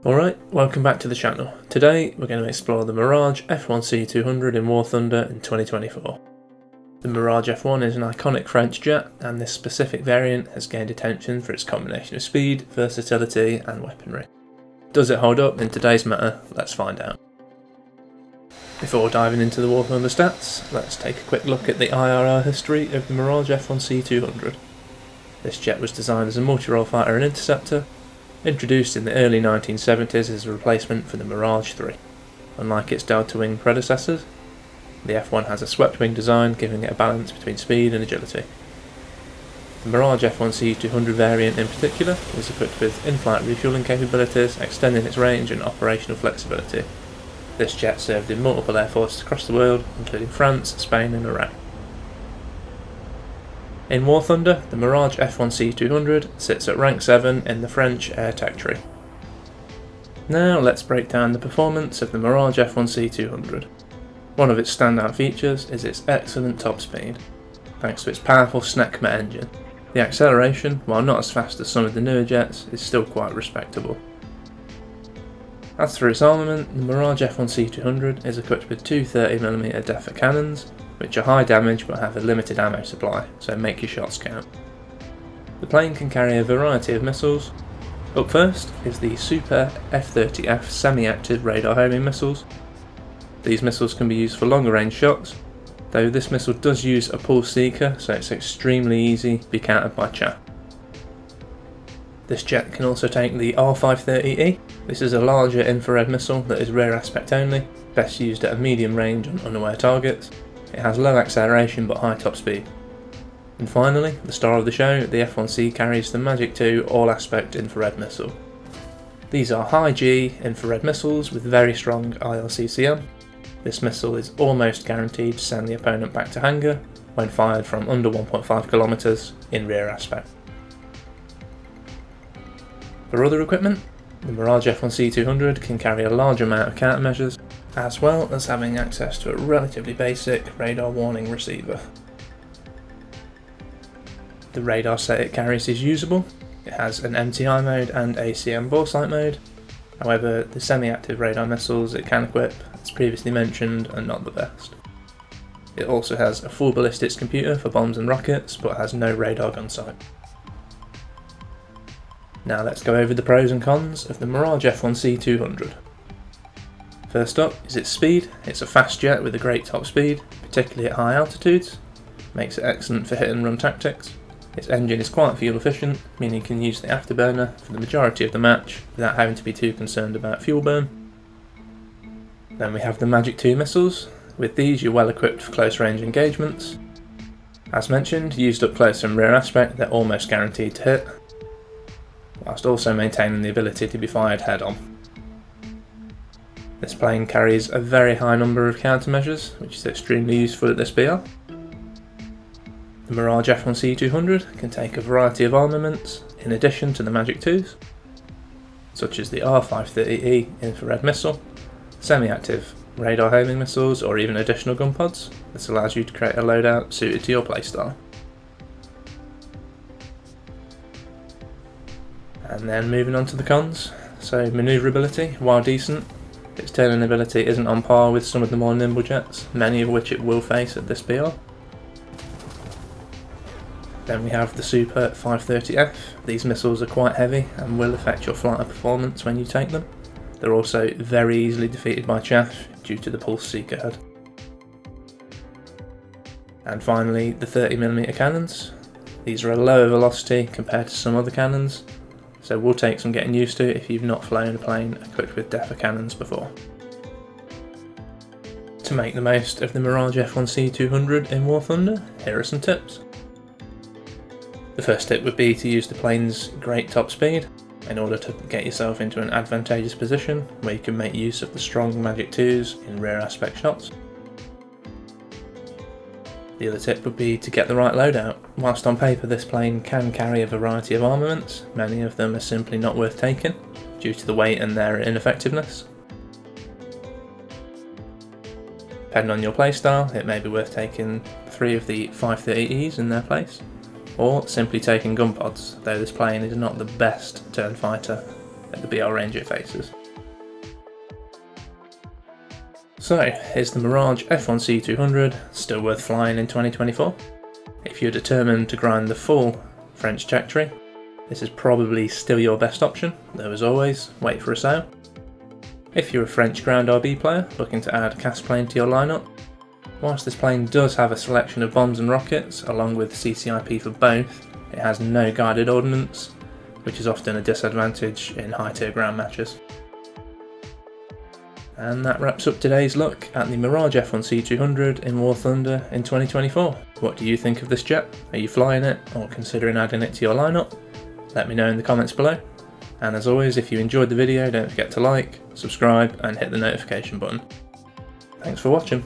Alright, welcome back to the channel. Today we're going to explore the Mirage F1C-200 in War Thunder in 2024. The Mirage F1 is an iconic French jet, and this specific variant has gained attention for its combination of speed, versatility and weaponry. Does it hold up in today's meta? Let's find out. Before diving into the War Thunder stats, let's take a quick look at the IRR history of the Mirage F1C-200. This jet was designed as a multi-role fighter and interceptor, introduced in the early 1970s as a replacement for the Mirage 3. Unlike its delta-wing predecessors, the F1 has a swept-wing design, giving it a balance between speed and agility. The Mirage F1C-200 variant in particular is equipped with in-flight refueling capabilities, extending its range and operational flexibility. This jet served in multiple air forces across the world, including France, Spain and Iraq. In War Thunder, the Mirage F1C-200 sits at rank 7 in the French air tech tree. Now let's break down the performance of the Mirage F1C-200. One of its standout features is its excellent top speed, thanks to its powerful SNECMA engine. The acceleration, while not as fast as some of the newer jets, is still quite respectable. As for its armament, the Mirage F1C-200 is equipped with two 30mm DEFA cannons, which are high damage but have a limited ammo supply, so make your shots count. The plane can carry a variety of missiles. Up first is the Super F-30F semi-active radar homing missiles. These missiles can be used for longer range shots, though this missile does use a pulse seeker, so it's extremely easy to be countered by chaff. This jet can also take the R530E. This is a larger infrared missile that is rear aspect only, best used at a medium range on unaware targets. It has low acceleration but high top speed. And finally, the star of the show, the F1C carries the Magic 2 all-aspect infrared missile. These are high G infrared missiles with very strong ILCCM. This missile is almost guaranteed to send the opponent back to hangar when fired from under 1.5 kilometers in rear aspect. For other equipment, the Mirage F1C-200 can carry a large amount of countermeasures, as well as having access to a relatively basic radar warning receiver. The radar set it carries is usable. It has an MTI mode and ACM boresight mode. However, the semi-active radar missiles it can equip, as previously mentioned, are not the best. It also has a full ballistics computer for bombs and rockets, but has no radar gun sight. Now let's go over the pros and cons of the Mirage F1C-200. First up is its speed. It's a fast jet with a great top speed, particularly at high altitudes. Makes it excellent for hit and run tactics. Its engine is quite fuel efficient, meaning you can use the afterburner for the majority of the match without having to be too concerned about fuel burn. Then we have the Magic 2 missiles. With these you're well equipped for close range engagements. As mentioned, used up close and rear aspect, they're almost guaranteed to hit, whilst also maintaining the ability to be fired head on. This plane carries a very high number of countermeasures, which is extremely useful at this BR. The Mirage F1C-200 can take a variety of armaments in addition to the Magic 2s, such as the R530E infrared missile, semi-active radar homing missiles or even additional gun pods. This allows you to create a loadout suited to your playstyle. And then moving on to the cons, so manoeuvrability, while decent, its turning ability isn't on par with some of the more nimble jets, many of which it will face at this BR. Then we have the Super 530F. These missiles are quite heavy and will affect your flight performance when you take them. They're also very easily defeated by chaff due to the pulse seeker head. And finally, the 30mm cannons. These are a lower velocity compared to some other cannons, so will take some getting used to if you've not flown a plane equipped with DEFA cannons before. To make the most of the Mirage F1C-200 in War Thunder, here are some tips. The first tip would be to use the plane's great top speed in order to get yourself into an advantageous position where you can make use of the strong Magic 2s in rear aspect shots. The other tip would be to get the right loadout. Whilst on paper this plane can carry a variety of armaments, many of them are simply not worth taking due to the weight and their ineffectiveness. Depending on your playstyle, it may be worth taking 3 of the 530Es in their place, or simply taking gun pods, though this plane is not the best turn fighter at the BR range it faces. So, is the Mirage F1C-200 still worth flying in 2024? If you're determined to grind the full French tech tree, this is probably still your best option, though as always, wait for a sale. If you're a French ground RB player looking to add a CAS plane to your lineup, whilst this plane does have a selection of bombs and rockets along with CCIP for both, it has no guided ordnance, which is often a disadvantage in high tier ground matches. And that wraps up today's look at the Mirage F1C-200 in War Thunder in 2024. What do you think of this jet? Are you flying it or considering adding it to your lineup? Let me know in the comments below. And as always, if you enjoyed the video, don't forget to like, subscribe and hit the notification button. Thanks for watching.